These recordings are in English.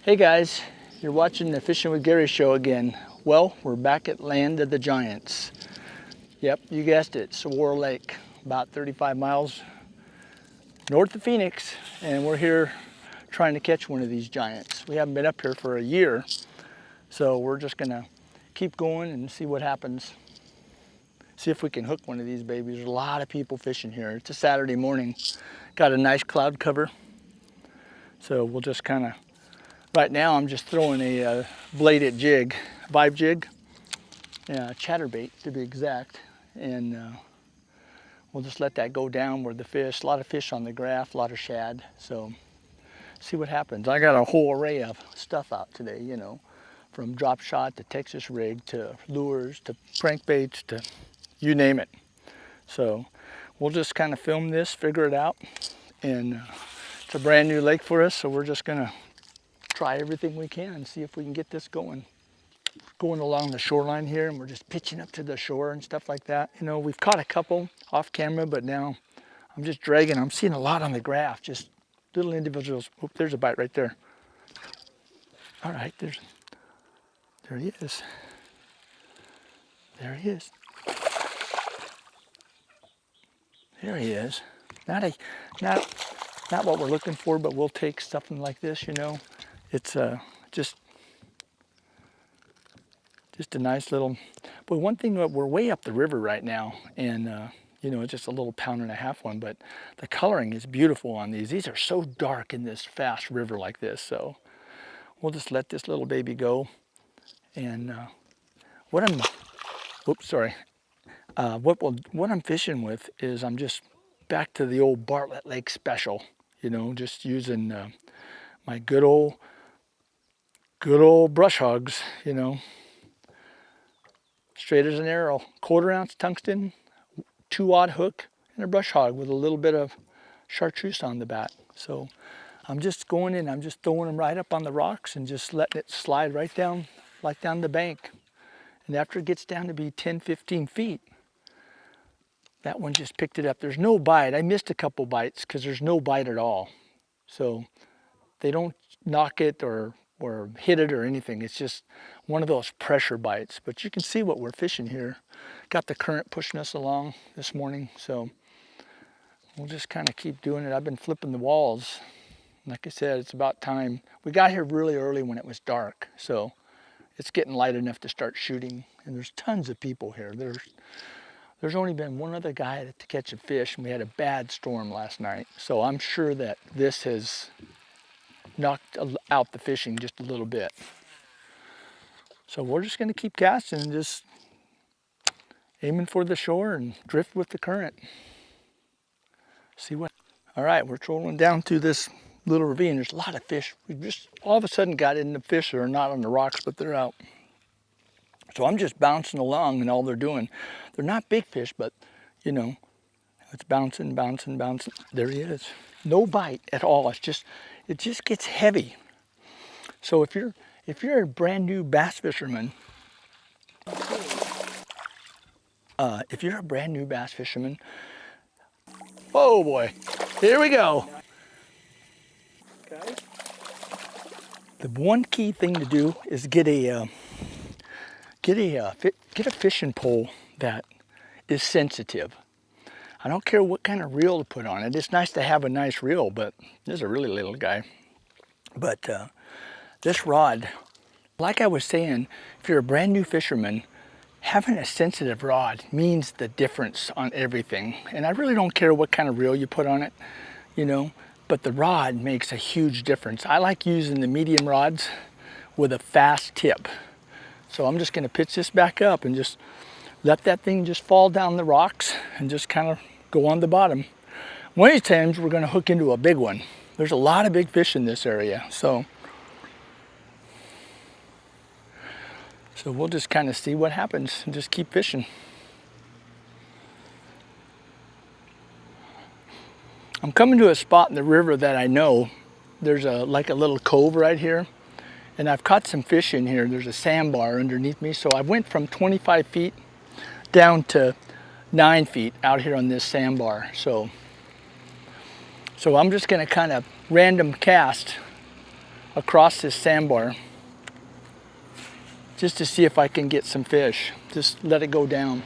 Hey guys, you're watching the Fishing with Gary show again. Well, we're back at Land of the Giants. Yep, you guessed it, Saguaro Lake, about 35 miles north of Phoenix, and we're here trying to catch one of these giants. We haven't been up here for a year, so we're just gonna keep going and see what happens. See if we can hook one of these babies. There's a lot of people fishing here. It's a Saturday morning. Got a nice cloud cover, so we'll just kind of, right now I'm just throwing a bladed jig, vibe jig, chatterbait to be exact, and we'll just let that go down where the fish, a lot of fish on the graph, a lot of shad, so see what happens. I got a whole array of stuff out today, you know, from drop shot to Texas rig to lures to crank baits to you name it. So we'll just kind of film this, figure it out, and it's a brand new lake for us, so we're just gonna try everything we can and see if we can get this going along the shoreline here, and we're just pitching up to the shore and stuff like that. You know, we've caught a couple off camera, but now I'm just dragging. I'm seeing a lot on the graph, just little individuals. Oop, there's a bite right there. All right, there he is. There he is. There he is. Not what we're looking for, but we'll take something like this, you know. It's just a nice little, but one thing, we're way up the river right now, and you know, it's just a little 1.5 pound one, but the coloring is beautiful on these. These are so dark in this fast river like this, so we'll just let this little baby go. And what I'm fishing with is, I'm just back to the old Bartlett Lake special, you know, just using my good old brush hogs, you know, straight as an arrow, 1/4 ounce tungsten, 2-aught hook, and a brush hog with a little bit of chartreuse on the back. So I'm just going in, I'm just throwing them right up on the rocks and just letting it slide right down, like down the bank. And after it gets down to be 10, 15 feet, that one just picked it up. There's no bite. I missed a couple bites because there's no bite at all. So they don't knock it or hit it or anything. It's just one of those pressure bites. But you can see what we're fishing here. Got the current pushing us along this morning, so we'll just kind of keep doing it. I've been flipping the walls. Like I said, it's about time. We got here really early when it was dark, so it's getting light enough to start shooting. And there's tons of people here. There's only been one other guy to catch a fish, and we had a bad storm last night. So I'm sure that this has knocked out the fishing just a little bit. So we're just gonna keep casting and just aiming for the shore and drift with the current. See what, all right, we're trolling down through this little ravine. There's a lot of fish. We just all of a sudden got in the fish that are not on the rocks, but they're out. So I'm just bouncing along, and all they're doing, they're not big fish, but you know, it's bouncing, bouncing, bouncing. There he is. No bite at all. It just gets heavy. So if you're a brand new bass fisherman, oh boy, here we go. Okay. The one key thing to do is get a fishing pole that is sensitive. I don't care what kind of reel to put on it. It's nice to have a nice reel, but this is a really little guy. But this rod, like I was saying, if you're a brand new fisherman, having a sensitive rod means the difference on everything. And I really don't care what kind of reel you put on it, you know, but the rod makes a huge difference. I like using the medium rods with a fast tip. So I'm just gonna pitch this back up and just let that thing just fall down the rocks and just kind of go on the bottom. One of these times we're gonna hook into a big one. There's a lot of big fish in this area, so we'll just kind of see what happens and just keep fishing. I'm coming to a spot in the river that I know. There's like a little cove right here, And I've caught some fish in here. There's a sandbar underneath me. So I went from 25 feet down to 9 feet out here on this sandbar. So I'm just gonna kind of random cast across this sandbar just to see if I can get some fish. Just let it go down.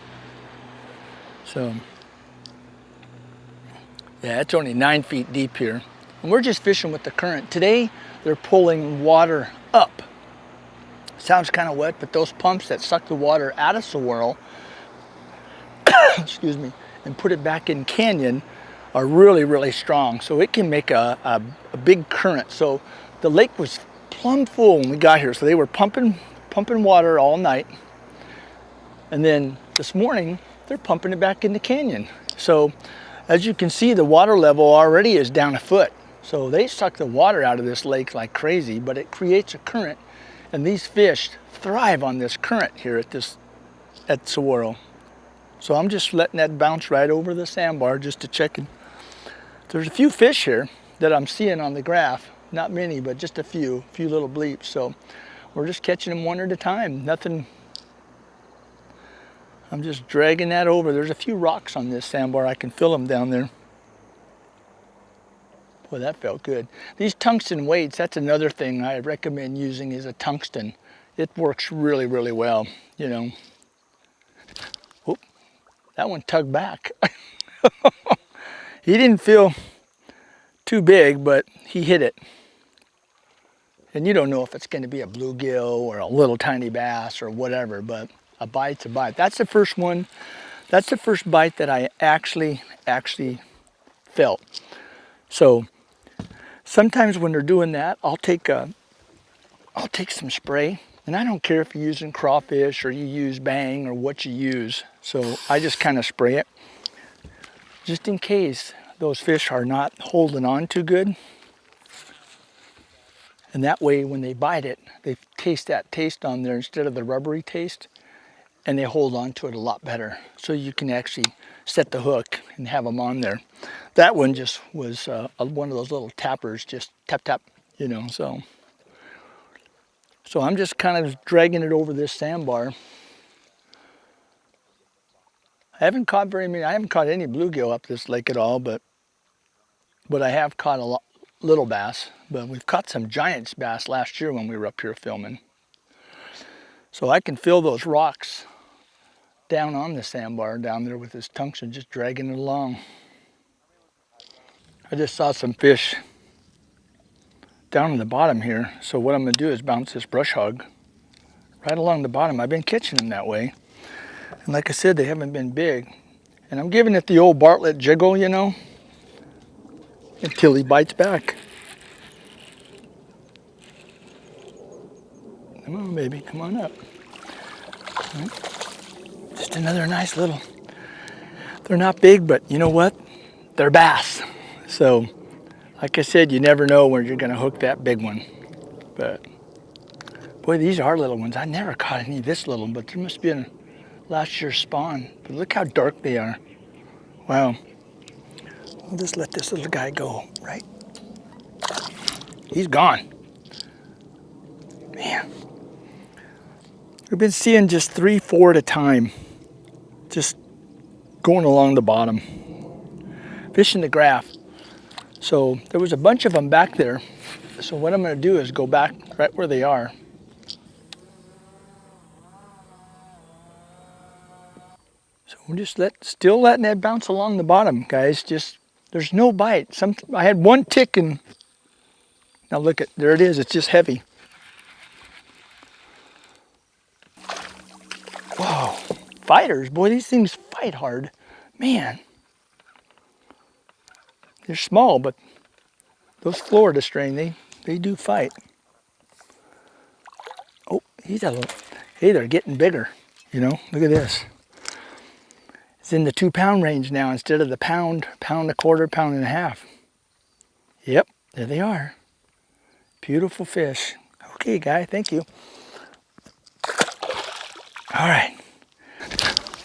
So, yeah, it's only 9 feet deep here. And we're just fishing with the current. Today, they're pulling water up. Sounds kind of wet, but those pumps that suck the water out of Saguaro, excuse me, and put it back in canyon are really, really strong. So it can make a big current. So the lake was plumb full when we got here. So they were pumping water all night. And then this morning, they're pumping it back in the canyon. So as you can see, the water level already is down a foot. So they suck the water out of this lake like crazy, but it creates a current. And these fish thrive on this current here at Saguaro. So I'm just letting that bounce right over the sandbar just to check it. There's a few fish here that I'm seeing on the graph. Not many, but just a few little bleeps. So we're just catching them one at a time. Nothing. I'm just dragging that over. There's a few rocks on this sandbar. I can feel them down there. Boy, that felt good. These tungsten weights, that's another thing I recommend using is a tungsten. It works really, really well, you know. Oop, that one tugged back. He didn't feel too big, but he hit it. And you don't know if it's going to be a bluegill or a little tiny bass or whatever, but a bite's a bite. That's the first one. That's the first bite that I actually felt. So sometimes when they're doing that, I'll take some spray, and I don't care if you're using crawfish or you use Bang or what you use. So I just kind of spray it, just in case those fish are not holding on too good. And that way, when they bite it, they taste that taste on there instead of the rubbery taste, and they hold on to it a lot better. So you can actually set the hook and have them on there. That one just was one of those little tappers, just tap, tap, you know, so I'm just kind of dragging it over this sandbar. I haven't caught very many. I haven't caught any bluegill up this lake at all, but I have caught a lot, little bass. But we've caught some giant bass last year when we were up here filming. So I can feel those rocks down on the sandbar down there with this tungsten, just dragging it along. I just saw some fish down in the bottom here. So what I'm going to do is bounce this brush hog right along the bottom. I've been catching them that way. And like I said, they haven't been big. And I'm giving it the old Bartlett jiggle, you know, until he bites back. Come on, baby, come on up. Just another nice little, they're not big, but you know what? They're bass. So, like I said, you never know when you're gonna hook that big one. But, boy, these are little ones. I never caught any this little, but there must be a last year's spawn. But look how dark they are. Wow. We'll just let this little guy go, right? He's gone. Man. We've been seeing just 3, 4 at a time. Just going along the bottom. Fishing the graph. So there was a bunch of them back there. So what I'm going to do is go back right where they are. So we're just still letting that bounce along the bottom, guys. Just, there's no bite. I had one tick and now look at, there it is. It's just heavy. Whoa, fighters, boy, these things fight hard. Man. They're small, but those Florida strain, they do fight. Oh, he's a little, hey, they're getting bigger. You know, look at this. It's in the 2-pound range now instead of the pound, pound a quarter, pound and a half. Yep, there they are. Beautiful fish. Okay, guy, thank you. All right.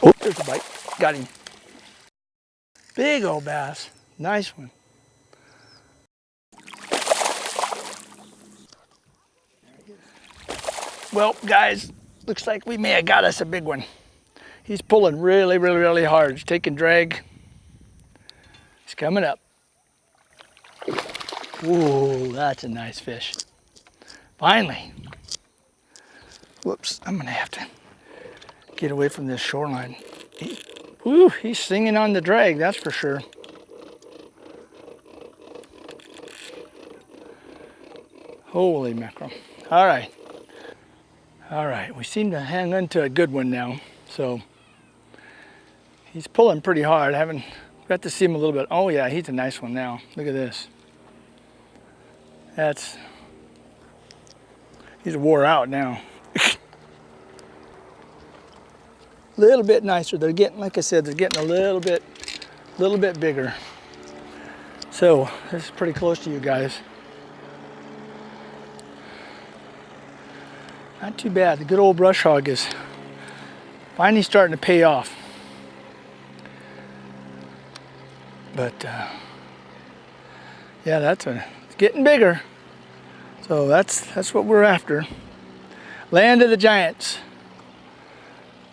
Oh, there's a bite. Got him. Big old bass. Nice one. Well, guys, looks like we may have got us a big one. He's pulling really, really, really hard. He's taking drag. He's coming up. Ooh, that's a nice fish. Finally. Whoops, I'm gonna have to get away from this shoreline. He's singing on the drag, that's for sure. Holy mackerel. All right. All right, we seem to hang into a good one now. So he's pulling pretty hard. I haven't got to see him a little bit. Oh yeah, he's a nice one now. Look at this. He's wore out now. A little bit nicer. They're getting, like I said, they're getting a little bit bigger. So this is pretty close to you guys. Not too bad. The good old brush hog is finally starting to pay off. But yeah, it's getting bigger. So that's what we're after. Land of the giants.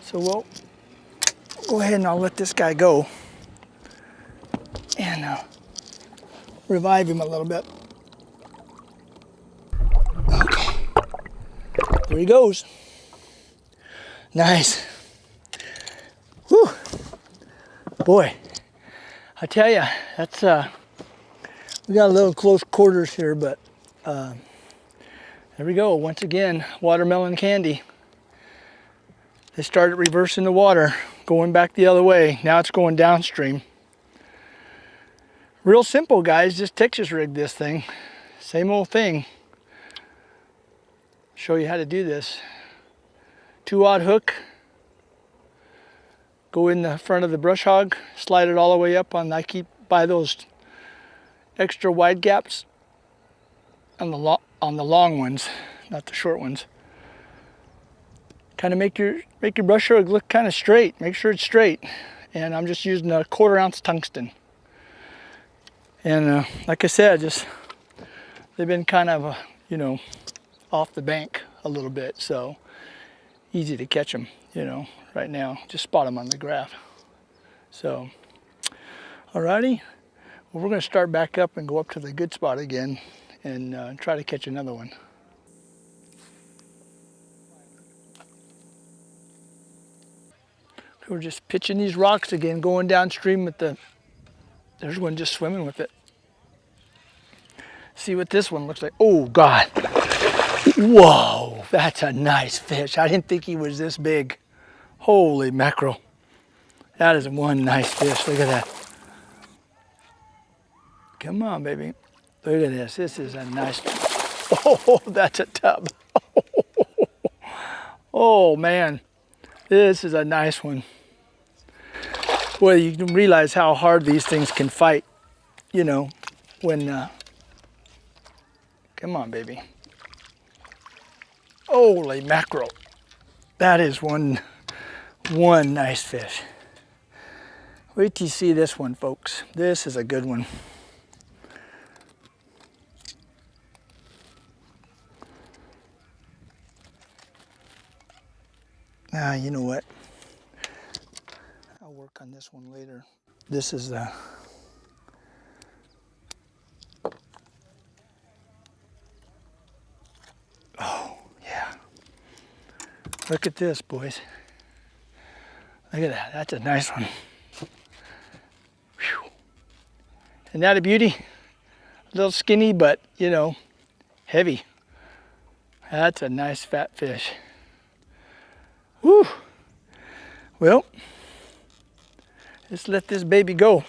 So we'll go ahead and I'll let this guy go and revive him a little bit. Okay, there he goes. Nice. Whew. Boy, I tell you, that's we got a little close quarters here, but there we go. Once again, watermelon candy. They started reversing the water, going back the other way. Now it's going downstream. Real simple, guys. Just Texas rigged this thing. Same old thing. Show you how to do this. 2-aught hook. Go in the front of the brush hog. Slide it all the way up on. I keep by those extra wide gaps on the long ones, not the short ones. Kind of make your brush hog look kind of straight. Make sure it's straight. And I'm just using a 1/4 ounce tungsten. And like I said, they've been kind of you know, off the bank a little bit, so easy to catch them. You know, right now, just spot them on the graph. So, alrighty. Well, we're going to start back up and go up to the good spot again and try to catch another one. We're just pitching these rocks again, going downstream with there's one just swimming with it. See what this one looks like. Oh God. Whoa, that's a nice fish. I didn't think he was this big. Holy mackerel. That is one nice fish. Look at that. Come on, baby. Look at this. This is a nice one. Oh, that's a tub. Oh man, this is a nice one. Boy, you can realize how hard these things can fight, you know, when, come on, baby. Holy mackerel. That is one nice fish. Wait till you see this one, folks. This is a good one. You know what? I'll work on this one later. This is the... Oh, yeah. Look at this, boys. Look at that. That's a nice one. Whew. Isn't that a beauty? A little skinny, but, you know, heavy. That's a nice fat fish. Whew. Well, let's let this baby go.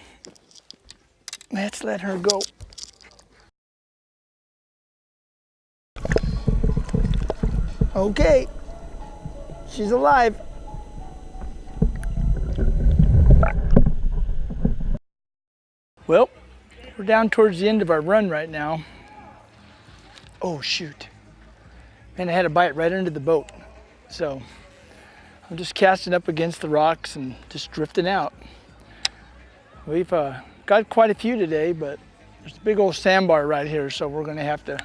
Let's let her go. Okay, she's alive. Well, we're down towards the end of our run right now. Oh shoot. Man, I had a bite right under the boat. So I'm just casting up against the rocks and just drifting out. We've got quite a few today, but there's a big old sandbar right here, so we're gonna have to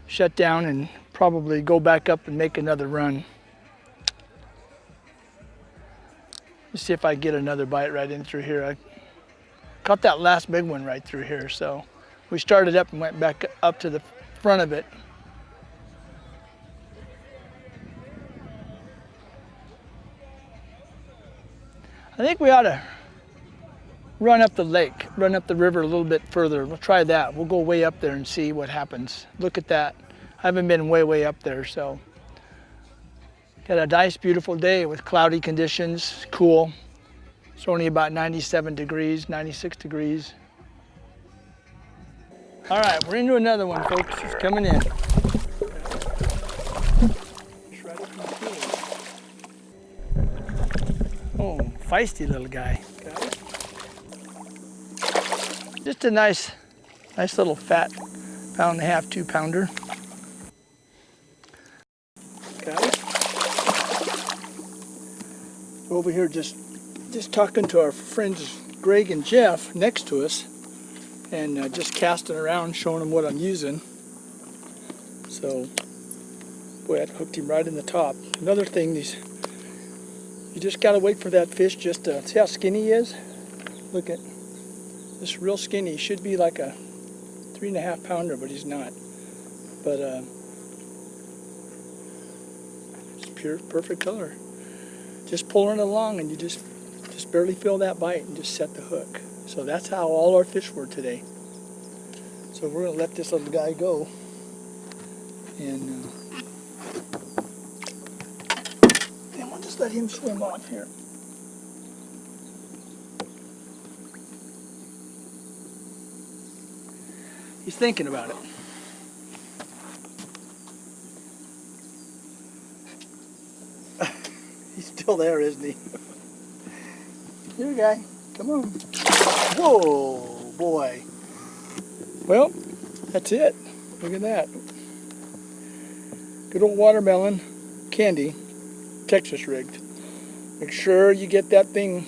shut down and probably go back up and make another run. Let's see if I get another bite right in through here. I caught that last big one right through here, so we started up and went back up to the front of it. I think we ought to run up the lake, run up the river a little bit further. We'll try that. We'll go way up there and see what happens. Look at that. I haven't been way up there, so. Got a nice, beautiful day with cloudy conditions, cool. It's only about 97 degrees, 96 degrees. All right, we're into another one, folks. It's coming in. Oh, feisty little guy. Just a nice little fat 1.5 pound, 2 pounder. Got it. Over here just talking to our friends Greg and Jeff next to us, and just casting around, showing them what I'm using. So, boy, I hooked him right in the top. Another thing, you just gotta wait for that fish just to see how skinny he is. Look at this, real skinny. He should be like a 3.5 pounder, but he's not. But it's pure, perfect color. Just pulling it along, and you just barely feel that bite and just set the hook. So that's how all our fish were today. So we're gonna let this little guy go, and we'll just let him swim off here. He's thinking about it. He's still there, isn't he? Here, guy. Come on. Whoa, boy. Well, that's it. Look at that. Good old watermelon candy, Texas rigged. Make sure you get that thing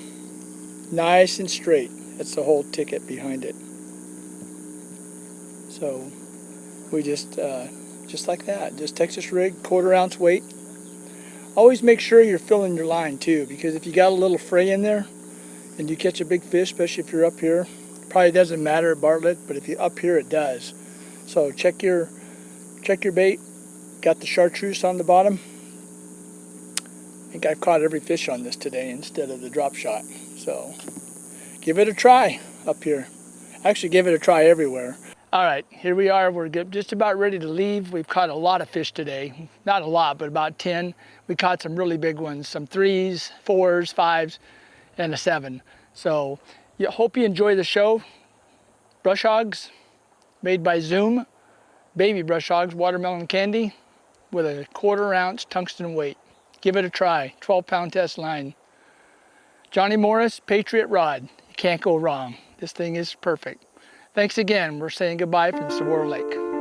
nice and straight. That's the whole ticket behind it. So we just like that, just Texas rigged, 1/4 ounce weight. Always make sure you're filling your line too, because if you got a little fray in there and you catch a big fish, especially if you're up here, probably doesn't matter at Bartlett, but if you're up here it does. So check your bait. Got the chartreuse on the bottom. I think I've caught every fish on this today instead of the drop shot. So give it a try up here. Actually, give it a try everywhere. All right, here we are. We're just about ready to leave. We've caught a lot of fish today. Not a lot, but about 10. We caught some really big ones, some 3s, 4s, 5s, and a 7. So hope you enjoy the show. Brush hogs, made by Zoom. Baby brush hogs, watermelon candy, with a 1/4 ounce tungsten weight. Give it a try, 12-pound test line. Johnny Morris, Patriot Rod. You can't go wrong. This thing is perfect. Thanks again. We're saying goodbye from Saguaro Lake.